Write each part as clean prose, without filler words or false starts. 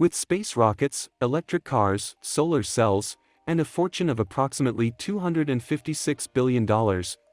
With space rockets, electric cars, solar cells, and a fortune of approximately $256 billion,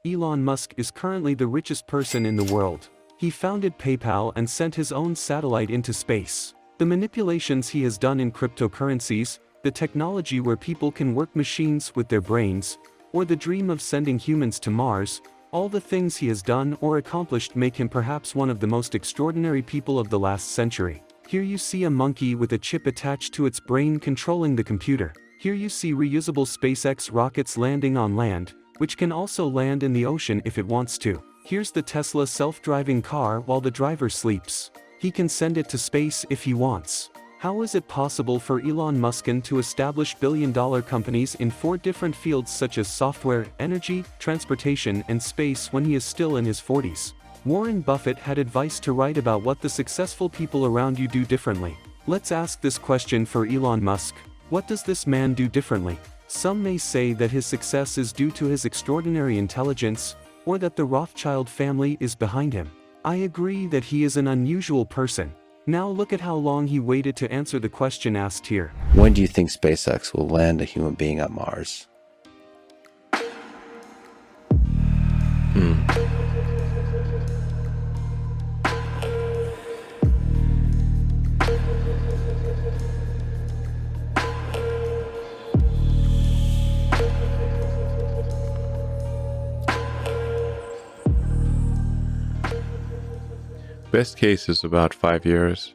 Elon Musk is currently the richest person in the world. He founded PayPal and sent his own satellite into space. The manipulations he has done in cryptocurrencies, the technology where people can work machines with their brains, or the dream of sending humans to Mars, all the things he has done or accomplished make him perhaps one of the most extraordinary people of the last century. Here you see a monkey with a chip attached to its brain controlling the computer. Here you see reusable SpaceX rockets landing on land, which can also land in the ocean if it wants to. Here's the Tesla self-driving car while the driver sleeps. He can send it to space if he wants. How is it possible for Elon Musk to establish billion-dollar companies in 4 different fields such as software, energy, transportation, and space when he is still in his 40s? Warren Buffett had advice to write about what the successful people around you do differently. Let's ask this question for Elon Musk. What does this man do differently? Some may say that his success is due to his extraordinary intelligence, or that the Rothschild family is behind him. I agree that he is an unusual person. Now look at how long he waited to answer the question asked here. When do you think SpaceX will land a human being on Mars? Best case is about 5 years,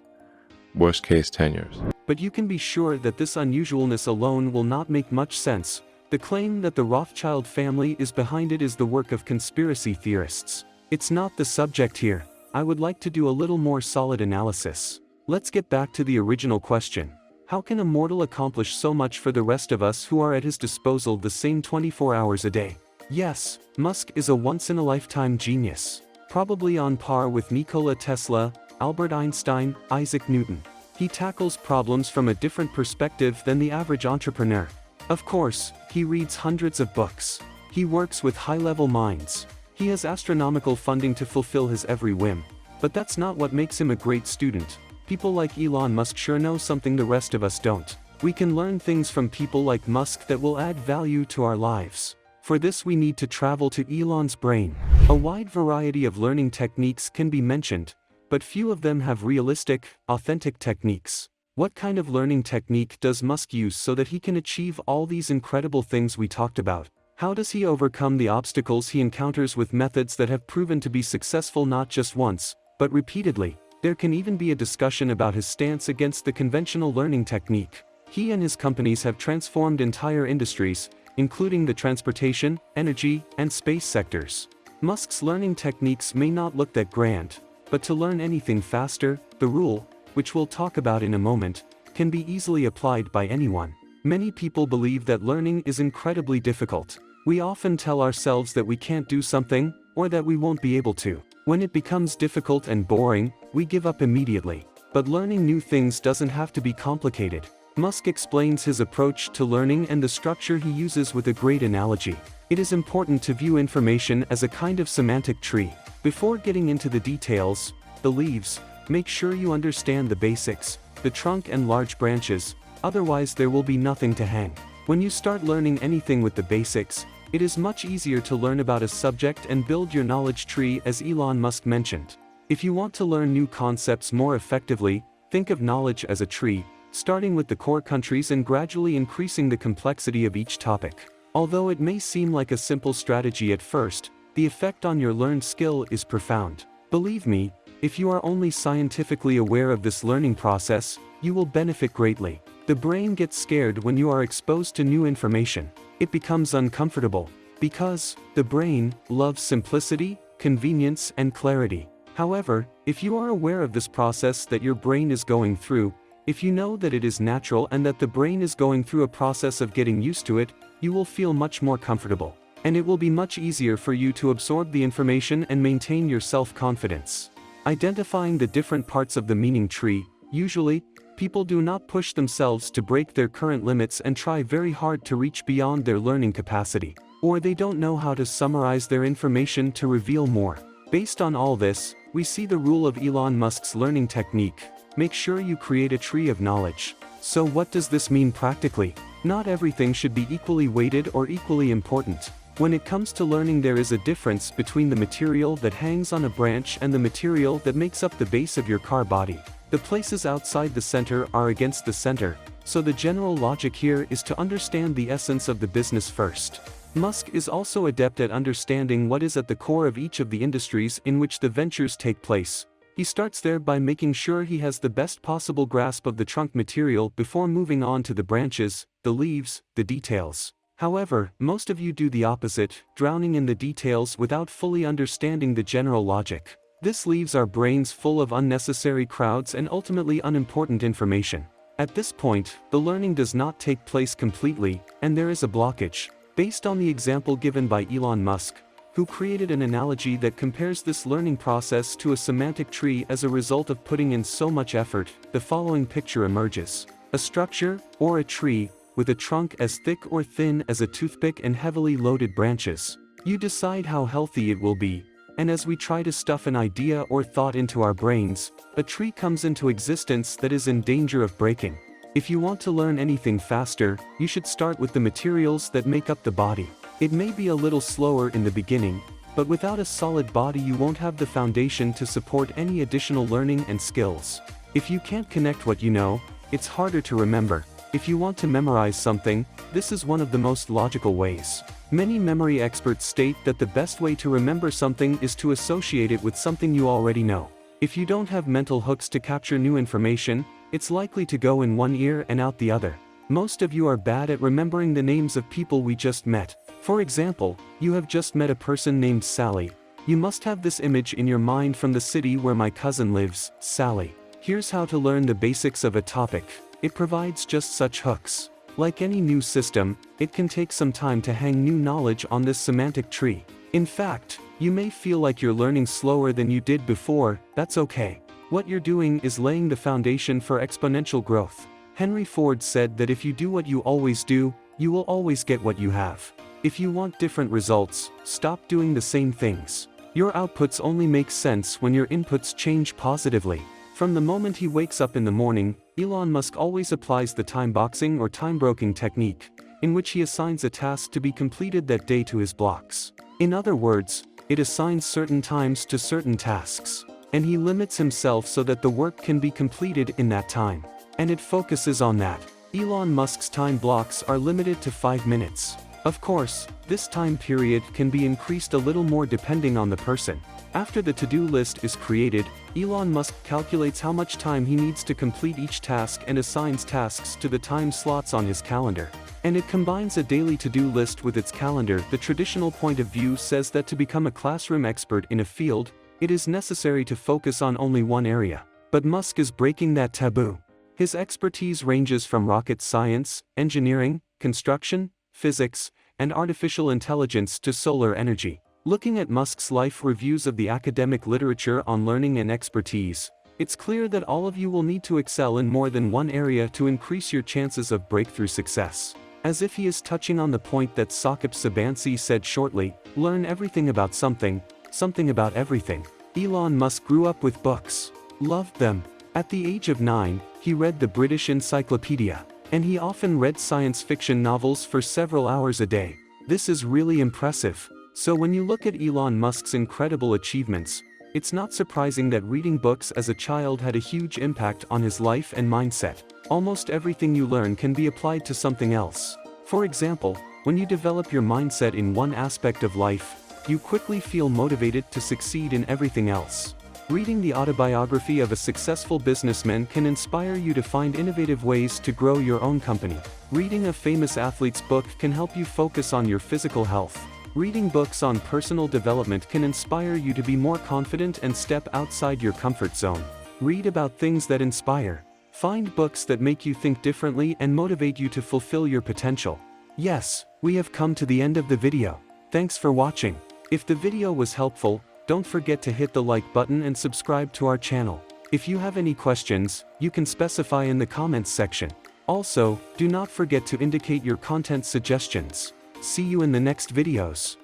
worst case 10 years. But you can be sure that this unusualness alone will not make much sense. The claim that the Rothschild family is behind it is the work of conspiracy theorists. It's not the subject here. I would like to do a little more solid analysis. Let's get back to the original question. How can a mortal accomplish so much for the rest of us who are at his disposal the same 24 hours a day? Yes, Musk is a once-in-a-lifetime genius. Probably on par with Nikola Tesla, Albert Einstein, Isaac Newton. He tackles problems from a different perspective than the average entrepreneur. Of course, he reads hundreds of books. He works with high-level minds. He has astronomical funding to fulfill his every whim. But that's not what makes him a great student. People like Elon Musk sure know something the rest of us don't. We can learn things from people like Musk that will add value to our lives. For this we need to travel to Elon's Brain. A wide variety of learning techniques can be mentioned, but few of them have realistic, authentic techniques. What kind of learning technique does Musk use so that he can achieve all these incredible things we talked about? How does he overcome the obstacles he encounters with methods that have proven to be successful not just once, but repeatedly? There can even be a discussion about his stance against the conventional learning technique. He and his companies have transformed entire industries, including the transportation, energy, and space sectors. Musk's learning techniques may not look that grand, but to learn anything faster, the rule, which we'll talk about in a moment, can be easily applied by anyone. Many people believe that learning is incredibly difficult. We often tell ourselves that we can't do something, or that we won't be able to. When it becomes difficult and boring, we give up immediately. But learning new things doesn't have to be complicated. Musk explains his approach to learning and the structure he uses with a great analogy. It is important to view information as a kind of semantic tree. Before getting into the details, the leaves, make sure you understand the basics, the trunk and large branches, otherwise there will be nothing to hang. When you start learning anything with the basics, it is much easier to learn about a subject and build your knowledge tree, as Elon Musk mentioned. If you want to learn new concepts more effectively, think of knowledge as a tree, starting with the core countries and gradually increasing the complexity of each topic. Although it may seem like a simple strategy at first, the effect on your learned skill is profound. Believe me, if you are only scientifically aware of this learning process, you will benefit greatly. The brain gets scared when you are exposed to new information. It becomes uncomfortable, because the brain loves simplicity, convenience, and clarity. However, if you are aware of this process that your brain is going through, if you know that it is natural and that the brain is going through a process of getting used to it, you will feel much more comfortable. And it will be much easier for you to absorb the information and maintain your self-confidence. Identifying the different parts of the meaning tree. Usually, people do not push themselves to break their current limits and try very hard to reach beyond their learning capacity. Or they don't know how to summarize their information to reveal more. Based on all this, we see the rule of Elon Musk's learning technique. make sure you create a tree of knowledge. So what does this mean practically? Not everything should be equally weighted or equally important. When it comes to learning, there is a difference between the material that hangs on a branch and the material that makes up the base of your car body. The places outside the center are against the center, so the general logic here is to understand the essence of the business first. Musk is also adept at understanding what is at the core of each of the industries in which the ventures take place. He starts there by making sure he has the best possible grasp of the trunk material before moving on to the branches, the leaves, the details. However, most of you do the opposite, drowning in the details without fully understanding the general logic. This leaves our brains full of unnecessary crowds and ultimately unimportant information. At this point, the learning does not take place completely, and there is a blockage. Based on the example given by Elon Musk, who created an analogy that compares this learning process to a semantic tree as a result of putting in so much effort, the following picture emerges. A structure, or a tree, with a trunk as thick or thin as a toothpick and heavily loaded branches. You decide how healthy it will be, and as we try to stuff an idea or thought into our brains, a tree comes into existence that is in danger of breaking. If you want to learn anything faster, you should start with the materials that make up the body. It may be a little slower in the beginning, but without a solid body you won't have the foundation to support any additional learning and skills. If you can't connect what you know, it's harder to remember. If you want to memorize something, this is one of the most logical ways. Many memory experts state that the best way to remember something is to associate it with something you already know. If you don't have mental hooks to capture new information, it's likely to go in one ear and out the other. Most of you are bad at remembering the names of people we just met. For example, you have just met a person named Sally. You must have this image in your mind from the city where my cousin lives, Sally. Here's how to learn the basics of a topic. It provides just such hooks. Like any new system, it can take some time to hang new knowledge on this semantic tree. In fact, you may feel like you're learning slower than you did before. That's okay. What you're doing is laying the foundation for exponential growth. Henry Ford said that if you do what you always do, you will always get what you have. If you want different results, stop doing the same things. Your outputs only make sense when your inputs change positively. From the moment he wakes up in the morning, Elon Musk always applies the time boxing or time broking technique, in which he assigns a task to be completed that day to his blocks. In other words, it assigns certain times to certain tasks, and he limits himself so that the work can be completed in that time. And it focuses on that. Elon Musk's time blocks are limited to 5 minutes. Of course, this time period can be increased a little more depending on the person. After the to-do list is created, Elon Musk calculates how much time he needs to complete each task and assigns tasks to the time slots on his calendar. And it combines a daily to-do list with its calendar. The traditional point of view says that to become a classroom expert in a field, it is necessary to focus on only one area. But Musk is breaking that taboo. His expertise ranges from rocket science, engineering, construction, physics, and artificial intelligence to solar energy. Looking at Musk's life reviews of the academic literature on learning and expertise, it's clear that all of you will need to excel in more than one area to increase your chances of breakthrough success. As if he is touching on the point that Saqib Sabansi said shortly, learn everything about something, something about everything. Elon Musk grew up with books. Loved them. At the age of 9, he read the British Encyclopedia, and he often read science fiction novels for several hours a day. This is really impressive. So when you look at Elon Musk's incredible achievements, it's not surprising that reading books as a child had a huge impact on his life and mindset. Almost everything you learn can be applied to something else. For example, when you develop your mindset in one aspect of life, you quickly feel motivated to succeed in everything else. Reading the autobiography of a successful businessman can inspire you to find innovative ways to grow your own company. Reading a famous athlete's book can help you focus on your physical health. Reading books on personal development can inspire you to be more confident and step outside your comfort zone. Read about things that inspire. Find books that make you think differently and motivate you to fulfill your potential. Yes, we have come to the end of the video. Thanks for watching. If the video was helpful, don't forget to hit the like button and subscribe to our channel. If you have any questions, you can specify in the comments section. Also, do not forget to indicate your content suggestions. See you in the next videos.